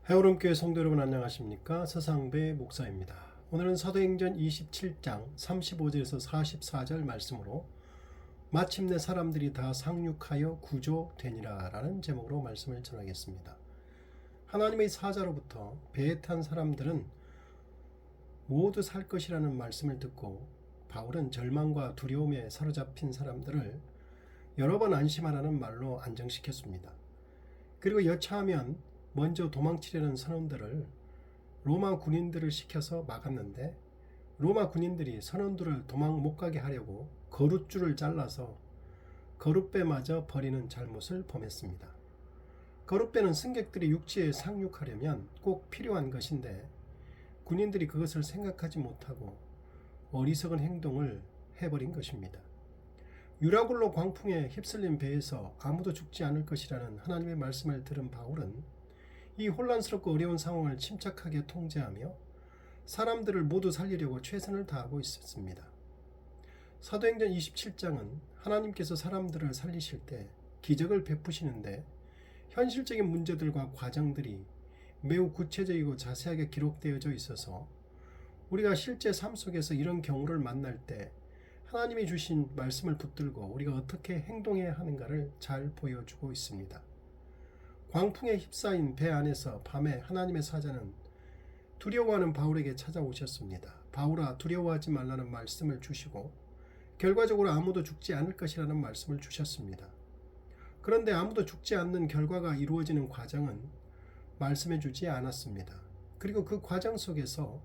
해오름교회 성도 여러분 안녕하십니까? 서상배 목사입니다. 오늘은 사도행전 27장 35절에서 44절 말씀으로 마침내 사람들이 다 상륙하여 구조되니라 라는 제목으로 말씀을 전하겠습니다. 하나님의 사자로부터 배에 탄 사람들은 모두 살 것이라는 말씀을 듣고 바울은 절망과 두려움에 사로잡힌 사람들을 여러 번 안심하라는 말로 안정시켰습니다. 그리고 여차하면 먼저 도망치려는 선원들을 로마 군인들을 시켜서 막았는데 로마 군인들이 선원들을 도망 못 가게 하려고 거룻줄을 잘라서 거룻배마저 버리는 잘못을 범했습니다. 거룻배는 승객들이 육지에 상륙하려면 꼭 필요한 것인데 군인들이 그것을 생각하지 못하고 어리석은 행동을 해버린 것입니다. 유라굴로 광풍에 휩쓸린 배에서 아무도 죽지 않을 것이라는 하나님의 말씀을 들은 바울은 이 혼란스럽고 어려운 상황을 침착하게 통제하며 사람들을 모두 살리려고 최선을 다하고 있었습니다. 사도행전 27장은 하나님께서 사람들을 살리실 때 기적을 베푸시는데 현실적인 문제들과 과정들이 매우 구체적이고 자세하게 기록되어져 있어서 우리가 실제 삶 속에서 이런 경우를 만날 때 하나님이 주신 말씀을 붙들고 우리가 어떻게 행동해야 하는가를 잘 보여주고 있습니다. 광풍에 휩싸인 배 안에서 밤에 하나님의 사자는 두려워하는 바울에게 찾아오셨습니다. 바울아, 두려워하지 말라는 말씀을 주시고 결과적으로 아무도 죽지 않을 것이라는 말씀을 주셨습니다. 그런데 아무도 죽지 않는 결과가 이루어지는 과정은 말씀해 주지 않았습니다. 그리고 그 과정 속에서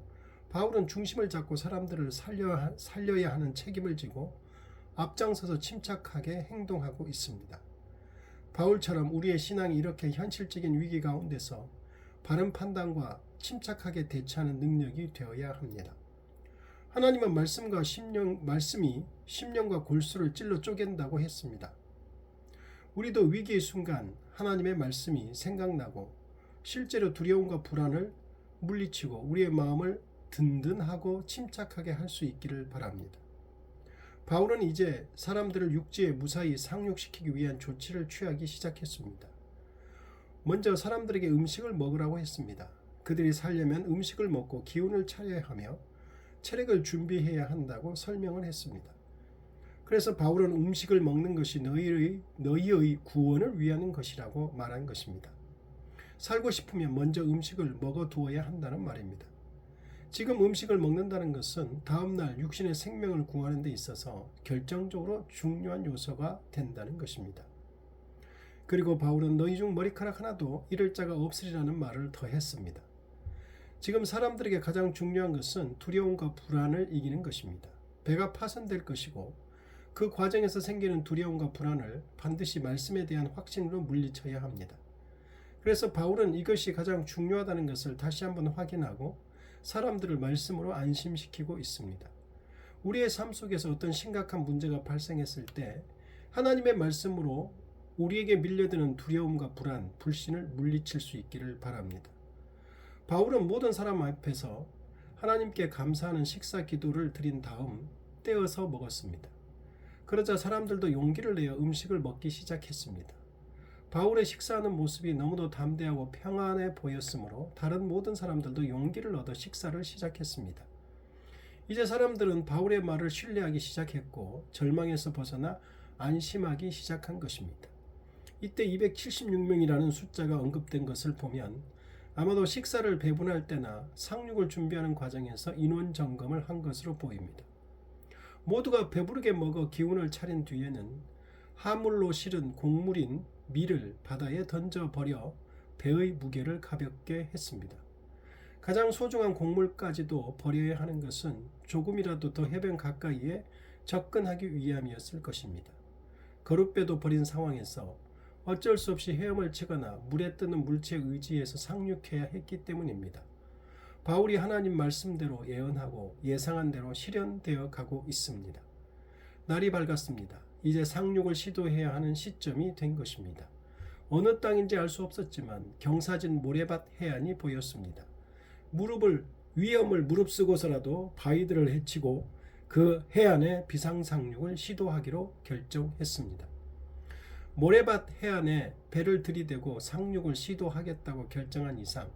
바울은 중심을 잡고 사람들을 살려야 하는 책임을 지고 앞장서서 침착하게 행동하고 있습니다. 바울처럼 우리의 신앙이 이렇게 현실적인 위기 가운데서 바른 판단과 침착하게 대처하는 능력이 되어야 합니다. 하나님은 말씀이 심령과 골수를 찔러 쪼갠다고 했습니다. 우리도 위기의 순간 하나님의 말씀이 생각나고 실제로 두려움과 불안을 물리치고 우리의 마음을 든든하고 침착하게 할 수 있기를 바랍니다. 바울은 이제 사람들을 육지에 무사히 상륙시키기 위한 조치를 취하기 시작했습니다. 먼저 사람들에게 음식을 먹으라고 했습니다. 그들이 살려면 음식을 먹고 기운을 차려야 하며 체력을 준비해야 한다고 설명을 했습니다. 그래서 바울은 음식을 먹는 것이 너희의 구원을 위한 것이라고 말한 것입니다. 살고 싶으면 먼저 음식을 먹어두어야 한다는 말입니다. 지금 음식을 먹는다는 것은 다음날 육신의 생명을 구하는 데 있어서 결정적으로 중요한 요소가 된다는 것입니다. 그리고 바울은 너희 중 머리카락 하나도 잃을 자가 없으리라는 말을 더했습니다. 지금 사람들에게 가장 중요한 것은 두려움과 불안을 이기는 것입니다. 배가 파손될 것이고 그 과정에서 생기는 두려움과 불안을 반드시 말씀에 대한 확신으로 물리쳐야 합니다. 그래서 바울은 이것이 가장 중요하다는 것을 다시 한번 확인하고 사람들을 말씀으로 안심시키고 있습니다. 우리의 삶 속에서 어떤 심각한 문제가 발생했을 때 하나님의 말씀으로 우리에게 밀려드는 두려움과 불안, 불신을 물리칠 수 있기를 바랍니다. 바울은 모든 사람 앞에서 하나님께 감사하는 식사 기도를 드린 다음 떼어서 먹었습니다. 그러자 사람들도 용기를 내어 음식을 먹기 시작했습니다. 바울의 식사하는 모습이 너무도 담대하고 평안해 보였으므로 다른 모든 사람들도 용기를 얻어 식사를 시작했습니다. 이제 사람들은 바울의 말을 신뢰하기 시작했고 절망에서 벗어나 안심하기 시작한 것입니다. 이때 276명이라는 숫자가 언급된 것을 보면 아마도 식사를 배분할 때나 상륙을 준비하는 과정에서 인원 점검을 한 것으로 보입니다. 모두가 배부르게 먹어 기운을 차린 뒤에는 하물로 실은 곡물인 밀을 바다에 던져버려 배의 무게를 가볍게 했습니다. 가장 소중한 곡물까지도 버려야 하는 것은 조금이라도 더 해변 가까이에 접근하기 위함이었을 것입니다. 거룻배도 버린 상황에서 어쩔 수 없이 헤엄을 치거나 물에 뜨는 물체에 의지해서 상륙해야 했기 때문입니다. 바울이 하나님 말씀대로 예언하고 예상한 대로 실현되어 가고 있습니다. 날이 밝았습니다. 이제 상륙을 시도해야 하는 시점이 된 것입니다. 어느 땅인지 알 수 없었지만 경사진 모래밭 해안이 보였습니다. 위험을 무릅쓰고서라도 바위들을 헤치고 그 해안에 비상상륙을 시도하기로 결정했습니다. 모래밭 해안에 배를 들이대고 상륙을 시도하겠다고 결정한 이상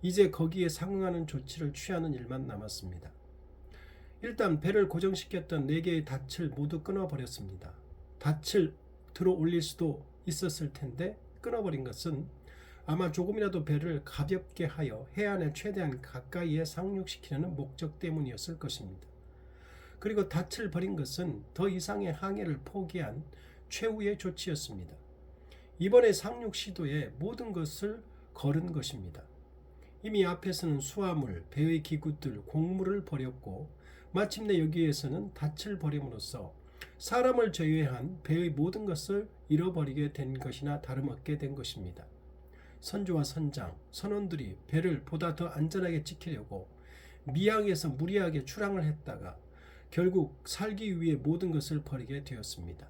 이제 거기에 상응하는 조치를 취하는 일만 남았습니다. 일단 배를 고정시켰던 4개의 닻을 모두 끊어버렸습니다. 닻을 들어 올릴 수도 있었을 텐데 끊어버린 것은 아마 조금이라도 배를 가볍게 하여 해안에 최대한 가까이에 상륙시키려는 목적 때문이었을 것입니다. 그리고 닻을 버린 것은 더 이상의 항해를 포기한 최후의 조치였습니다. 이번에 상륙 시도에 모든 것을 걸은 것입니다. 이미 앞에서는 수화물, 배의 기구들, 곡물을 버렸고 마침내 여기에서는 닻을 버림으로써 사람을 제외한 배의 모든 것을 잃어버리게 된 것이나 다름없게 된 것입니다. 선조와 선장, 선원들이 배를 보다 더 안전하게 지키려고 미항에서 무리하게 출항을 했다가 결국 살기 위해 모든 것을 버리게 되었습니다.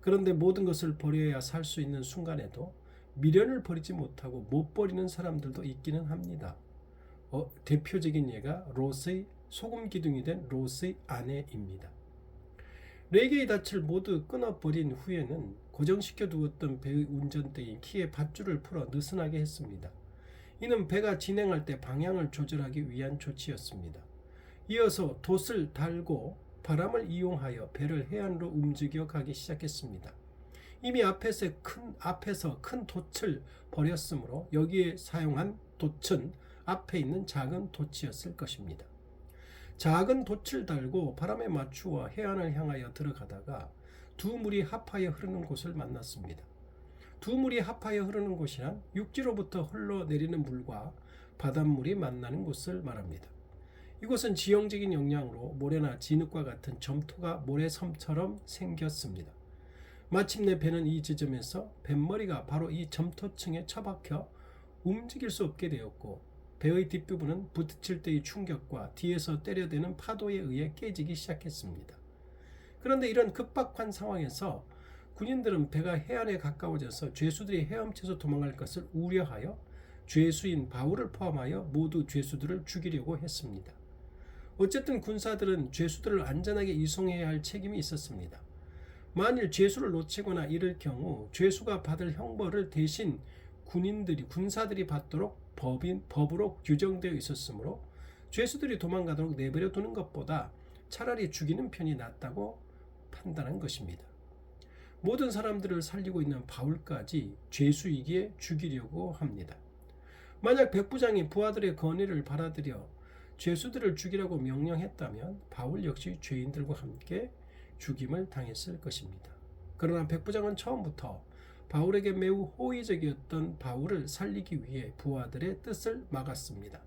그런데 모든 것을 버려야 살 수 있는 순간에도 미련을 버리지 못하고 못 버리는 사람들도 있기는 합니다. 대표적인 예가 롯의 소금 기둥이 된 롯의 아내입니다. 4개의 닻을 모두 끊어버린 후에는 고정시켜 두었던 배의 운전대인 키의 밧줄을 풀어 느슨하게 했습니다. 이는 배가 진행할 때 방향을 조절하기 위한 조치였습니다. 이어서 돛을 달고 바람을 이용하여 배를 해안으로 움직여 가기 시작했습니다. 이미 앞에서 큰 돛을 버렸으므로 여기에 사용한 돛은 앞에 있는 작은 돛이었을 것입니다. 작은 돛을 달고 바람에 맞추어 해안을 향하여 들어가다가 두 물이 합하여 흐르는 곳을 만났습니다. 두 물이 합하여 흐르는 곳이란 육지로부터 흘러내리는 물과 바닷물이 만나는 곳을 말합니다. 이곳은 지형적인 영향으로 모래나 진흙과 같은 점토가 모래섬처럼 생겼습니다. 마침내 배는 이 지점에서 뱃머리가 바로 이 점토층에 처박혀 움직일 수 없게 되었고 배의 뒷부분은 부딪힐 때의 충격과 뒤에서 때려대는 파도에 의해 깨지기 시작했습니다. 그런데 이런 급박한 상황에서 군인들은 배가 해안에 가까워져서 죄수들이 헤엄쳐서 도망갈 것을 우려하여 죄수인 바울을 포함하여 모두 죄수들을 죽이려고 했습니다. 어쨌든 군사들은 죄수들을 안전하게 이송해야 할 책임이 있었습니다. 만일 죄수를 놓치거나 이럴 경우 죄수가 받을 형벌을 대신 군사들이 받도록 법으로 규정되어 있었으므로 죄수들이 도망가도록 내버려 두는 것보다 차라리 죽이는 편이 낫다고 판단한 것입니다. 모든 사람들을 살리고 있는 바울까지 죄수이기에 죽이려고 합니다. 만약 백부장이 부하들의 건의를 받아들여 죄수들을 죽이라고 명령했다면 바울 역시 죄인들과 함께 죽임을 당했을 것입니다. 그러나 백부장은 처음부터 바울에게 매우 호의적이었던 바울을 살리기 위해 부하들의 뜻을 막았습니다.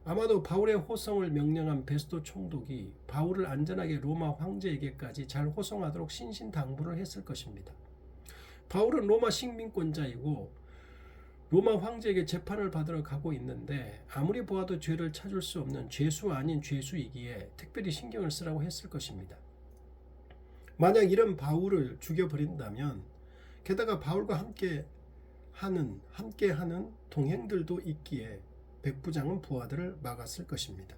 아마도 바울의 호송을 명령한 베스도 총독이 바울을 안전하게 로마 황제에게까지 잘 호송하도록 신신당부를 했을 것입니다. 바울은 로마 식민권자이고 로마 황제에게 재판을 받으러 가고 있는데 아무리 보아도 죄를 찾을 수 없는 죄수 아닌 죄수이기에 특별히 신경을 쓰라고 했을 것입니다. 만약 이런 바울을 죽여버린다면 게다가 바울과 함께하는 동행들도 있기에 백부장은 부하들을 막았을 것입니다.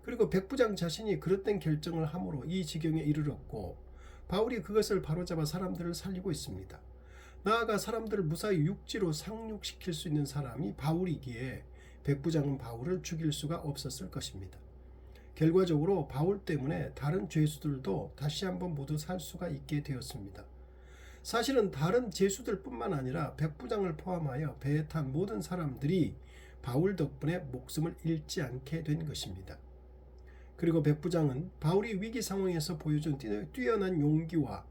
그리고 백부장 자신이 그릇된 결정을 함으로 이 지경에 이르렀고 바울이 그것을 바로잡아 사람들을 살리고 있습니다. 나아가 사람들을 무사히 육지로 상륙시킬 수 있는 사람이 바울이기에 백부장은 바울을 죽일 수가 없었을 것입니다. 결과적으로 바울 때문에 다른 죄수들도 다시 한번 모두 살 수가 있게 되었습니다. 사실은 다른 죄수들뿐만 아니라 백부장을 포함하여 배에 탄 모든 사람들이 바울 덕분에 목숨을 잃지 않게 된 것입니다. 그리고 백부장은 바울이 위기 상황에서 보여준 뛰어난 용기와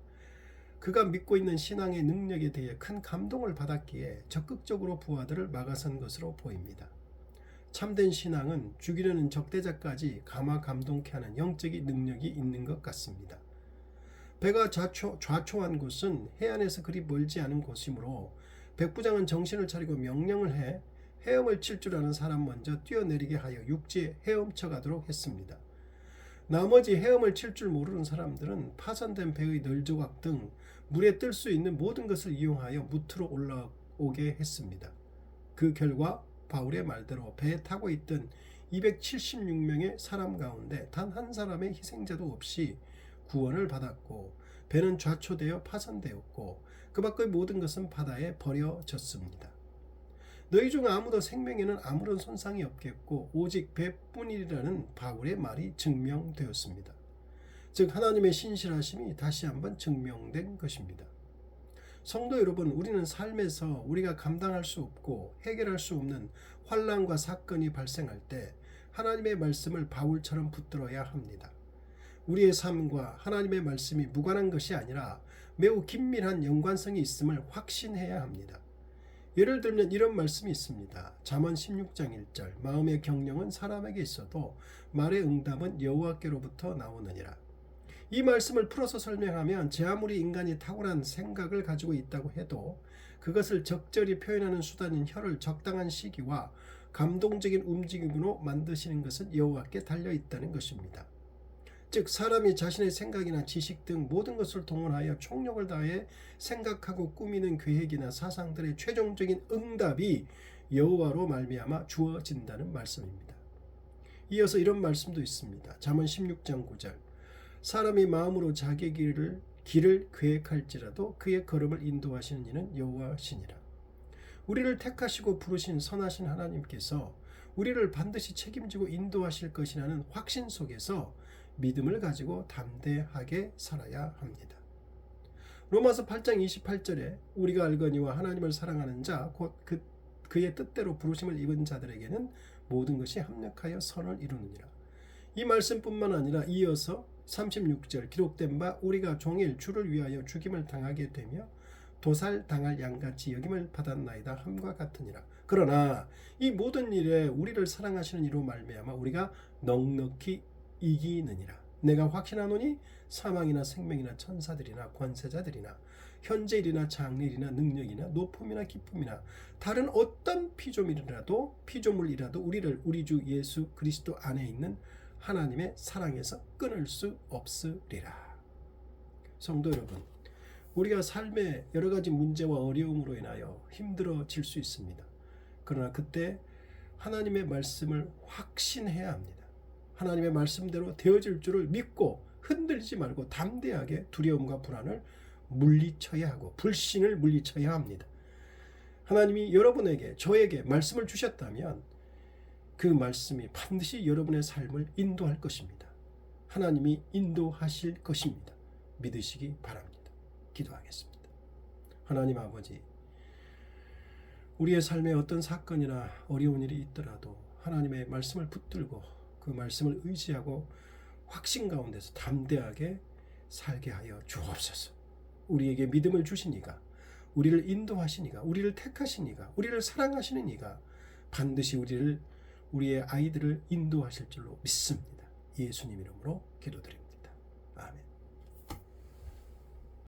그가 믿고 있는 신앙의 능력에 대해 큰 감동을 받았기에 적극적으로 부하들을 막아선 것으로 보입니다. 참된 신앙은 죽이려는 적대자까지 감동케 하는 영적인 능력이 있는 것 같습니다. 배가 좌초한 곳은 해안에서 그리 멀지 않은 곳이므로 백부장은 정신을 차리고 명령을 해 헤엄을 칠 줄 아는 사람 먼저 뛰어내리게 하여 육지에 헤엄쳐 가도록 했습니다. 나머지 헤엄을 칠 줄 모르는 사람들은 파손된 배의 널조각 등 물에 뜰 수 있는 모든 것을 이용하여 무트로 올라오게 했습니다. 그 결과 바울의 말대로 배에 타고 있던 276명의 사람 가운데 단 한 사람의 희생자도 없이 구원을 받았고 배는 좌초되어 파손되었고 그 밖의 모든 것은 바다에 버려졌습니다. 너희 중 아무도 생명에는 아무런 손상이 없겠고 오직 배뿐이라는 바울의 말이 증명되었습니다. 즉 하나님의 신실하심이 다시 한번 증명된 것입니다. 성도 여러분, 우리는 삶에서 우리가 감당할 수 없고 해결할 수 없는 환난과 사건이 발생할 때 하나님의 말씀을 바울처럼 붙들어야 합니다. 우리의 삶과 하나님의 말씀이 무관한 것이 아니라 매우 긴밀한 연관성이 있음을 확신해야 합니다. 예를 들면 이런 말씀이 있습니다. 잠언 16장 1절 마음의 경영은 사람에게 있어도 말의 응답은 여호와께로부터 나오느니라. 이 말씀을 풀어서 설명하면 제 아무리 인간이 탁월한 생각을 가지고 있다고 해도 그것을 적절히 표현하는 수단인 혀를 적당한 시기와 감동적인 움직임으로 만드시는 것은 여호와께 달려있다는 것입니다. 즉 사람이 자신의 생각이나 지식 등 모든 것을 동원하여 총력을 다해 생각하고 꾸미는 계획이나 사상들의 최종적인 응답이 여호와로 말미암아 주어진다는 말씀입니다. 이어서 이런 말씀도 있습니다. 잠언 16장 9절 사람이 마음으로 자기 길을 계획할지라도 그의 걸음을 인도하시는 이는 여호와시니라. 우리를 택하시고 부르신 선하신 하나님께서 우리를 반드시 책임지고 인도하실 것이라는 확신 속에서 믿음을 가지고 담대하게 살아야 합니다. 로마서 8장 28절에 우리가 알거니와 하나님을 사랑하는 자 곧 그의 뜻대로 부르심을 입은 자들에게는 모든 것이 합력하여 선을 이루느니라. 이 말씀뿐만 아니라 이어서 36절 기록된 바 우리가 종일 주를 위하여 죽임을 당하게 되며 도살당할 양같이 여김을 받았나이다 함과 같으니라. 그러나 이 모든 일에 우리를 사랑하시는 이로 말미암아 우리가 넉넉히 이기느니라. 내가 확신하노니 사망이나 생명이나 천사들이나 권세자들이나 현재일이나 장래일이나 능력이나 높음이나 기쁨이나 다른 어떤 피조물이라도 우리를 우리 주 예수 그리스도 안에 있는 하나님의 사랑에서 끊을 수 없으리라. 성도 여러분, 우리가 삶의 여러 가지 문제와 어려움으로 인하여 힘들어질 수 있습니다. 그러나 그때 하나님의 말씀을 확신해야 합니다. 하나님의 말씀대로 되어질 줄을 믿고 흔들리지 말고 담대하게 두려움과 불안을 물리쳐야 하고 불신을 물리쳐야 합니다. 하나님이 여러분에게 저에게 말씀을 주셨다면 그 말씀이 반드시 여러분의 삶을 인도할 것입니다. 하나님이 인도하실 것입니다. 믿으시기 바랍니다. 기도하겠습니다. 하나님 아버지, 우리의 삶에 어떤 사건이나 어려운 일이 있더라도 하나님의 말씀을 붙들고 그 말씀을 의지하고 확신 가운데서 담대하게 살게 하여 주옵소서. 우리에게 믿음을 주시니가, 우리를 인도하시니가, 우리를 택하시니가, 우리를 사랑하시는 이가 반드시 우리의 아이들을 인도하실 줄로 믿습니다. 예수님 이름으로 기도드립니다.